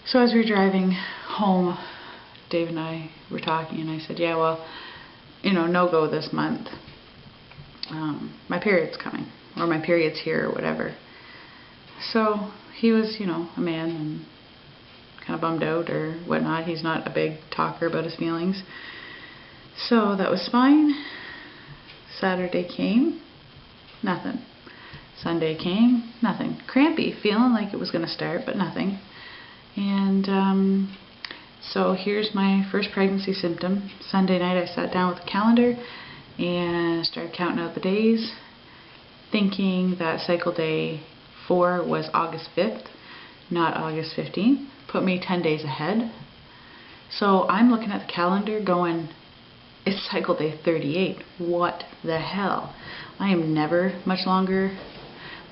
So as we were driving home, Dave and I were talking, and I said, yeah, well, no go this month. My period's coming, or my period's here, or whatever. So he was, a man, and kind of bummed out or whatnot. He's not a big talker about his feelings. So that was fine. Saturday came, nothing. Sunday came, nothing. Crampy, feeling like it was going to start, but nothing. And so here's my first pregnancy symptom. Sunday night I sat down with a calendar and started counting out the days, thinking that cycle day 4 was August 5th, not August 15th. Put me 10 days ahead. So I'm looking at the calendar going, it's cycle day 38. What the hell? I am never much longer.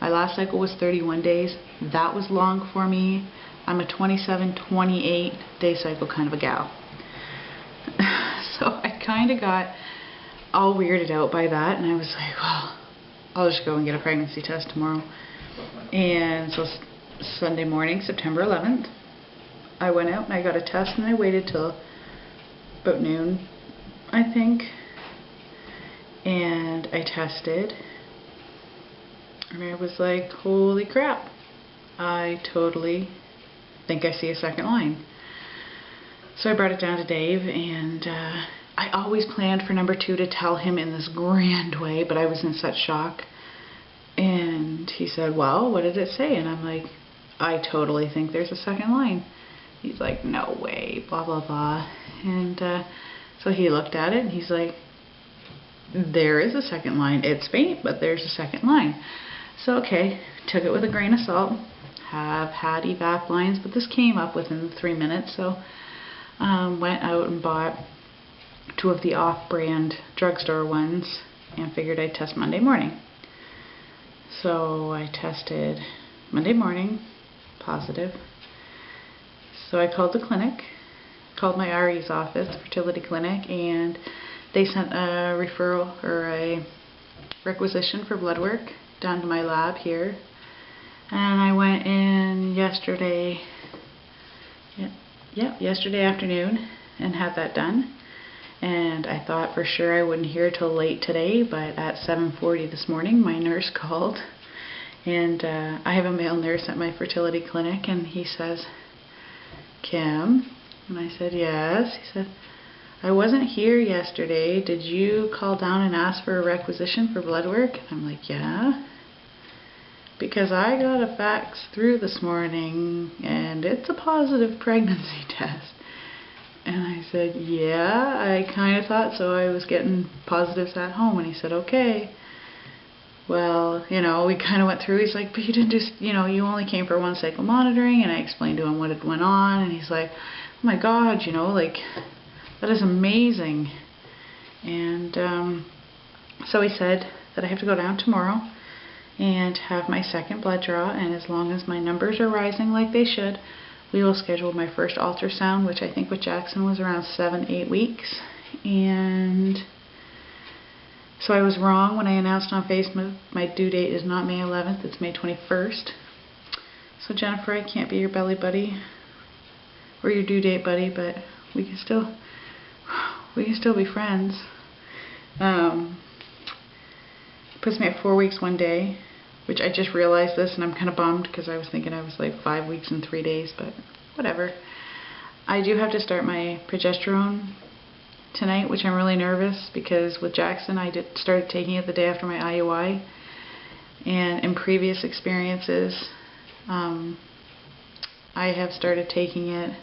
My last cycle was 31 days. That was long for me. I'm a 27, 28 day cycle kind of a gal. So I kind of got all weirded out by that, and I was like, well, I'll just go and get a pregnancy test tomorrow. And so Sunday morning, September 11th, I went out and I got a test, and I waited till about noon, I think, and I tested, and I was like, holy crap, I totally think I see a second line. So I brought it down to Dave, and I always planned for number 2 to tell him in this grand way, but I was in such shock. And he said, well, what did it say? And I'm like, I totally think there's a second line. He's like, no way, blah, blah, blah. And so he looked at it, and he's like, there is a second line. It's faint, but there's a second line. So, okay, took it with a grain of salt. Have had evap lines, but this came up within 3 minutes, so went out and bought 2 of the off-brand drugstore ones and figured I'd test Monday morning. So I tested Monday morning, positive. So I called the clinic, called my RE's office, the fertility clinic, and they sent a referral or a requisition for blood work down to my lab here. And I went in yesterday afternoon and had that done. And I thought for sure I wouldn't hear till late today, but at 7:40 this morning my nurse called. And I have a male nurse at my fertility clinic, and he says, Kim? And I said, yes. He said, I wasn't here yesterday. Did you call down and ask for a requisition for blood work? And I'm like, yeah. Because I got a fax through this morning, and it's a positive pregnancy test. And I said, yeah, I kind of thought so. I was getting positives at home. And he said, okay. Well, we kind of went through. He's like, but you didn't just, you only came for 1 cycle monitoring. And I explained to him what had went on. And he's like, oh my God, that is amazing. And so he said that I have to go down tomorrow and have my second blood draw, and as long as my numbers are rising like they should, we will schedule my first ultrasound, which I think with Jackson was around 7-8 weeks. And so I was wrong when I announced on Facebook my due date is not May 11th, it's May 21st. So Jennifer, I can't be your belly buddy or your due date buddy, but we can still be friends. Puts me at 4 weeks 1 day, which I just realized this, and I'm kind of bummed because I was thinking I was like 5 weeks and 3 days, but whatever. I do have to start my progesterone tonight, which I'm really nervous because with Jackson I started taking it the day after my IUI, and in previous experiences I have started taking it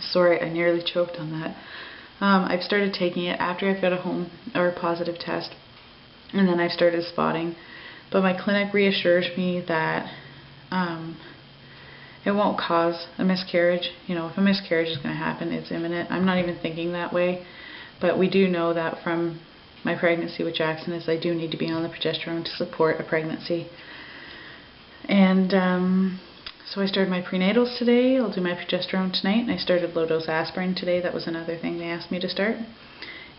sorry, I nearly choked on that. I've started taking it after I've got a home or a positive test, and then I've started spotting. But my clinic reassures me that it won't cause a miscarriage. If a miscarriage is going to happen, it's imminent. I'm not even thinking that way, but we do know that from my pregnancy with Jackson is I do need to be on the progesterone to support a pregnancy. And so I started my prenatals today. I'll do my progesterone tonight, and I started low-dose aspirin today. That was another thing they asked me to start.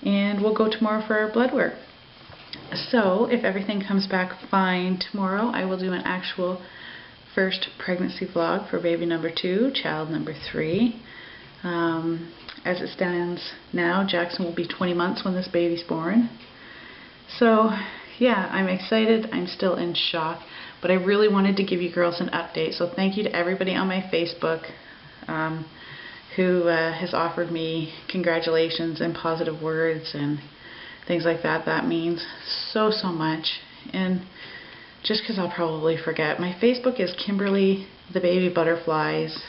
And we'll go tomorrow for our blood work. So if everything comes back fine tomorrow, I will do an actual first pregnancy vlog for baby number 2, child number 3. As it stands now, Jackson will be 20 months when this baby's born. So yeah, I'm excited. I'm still in shock, but I really wanted to give you girls an update. So thank you to everybody on my Facebook who has offered me congratulations and positive words and things like that. That means so much. And just because I'll probably forget, my Facebook is Kimberly the Baby Butterflies.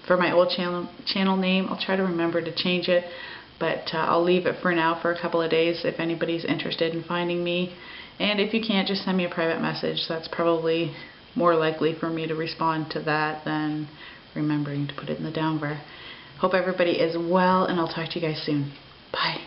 For my old channel name, I'll try to remember to change it, but I'll leave it for now for a couple of days if anybody's interested in finding me. And if you can't, just send me a private message. That's probably more likely for me to respond to that than remembering to put it in the down bar. Hope everybody is well, and I'll talk to you guys soon. Bye.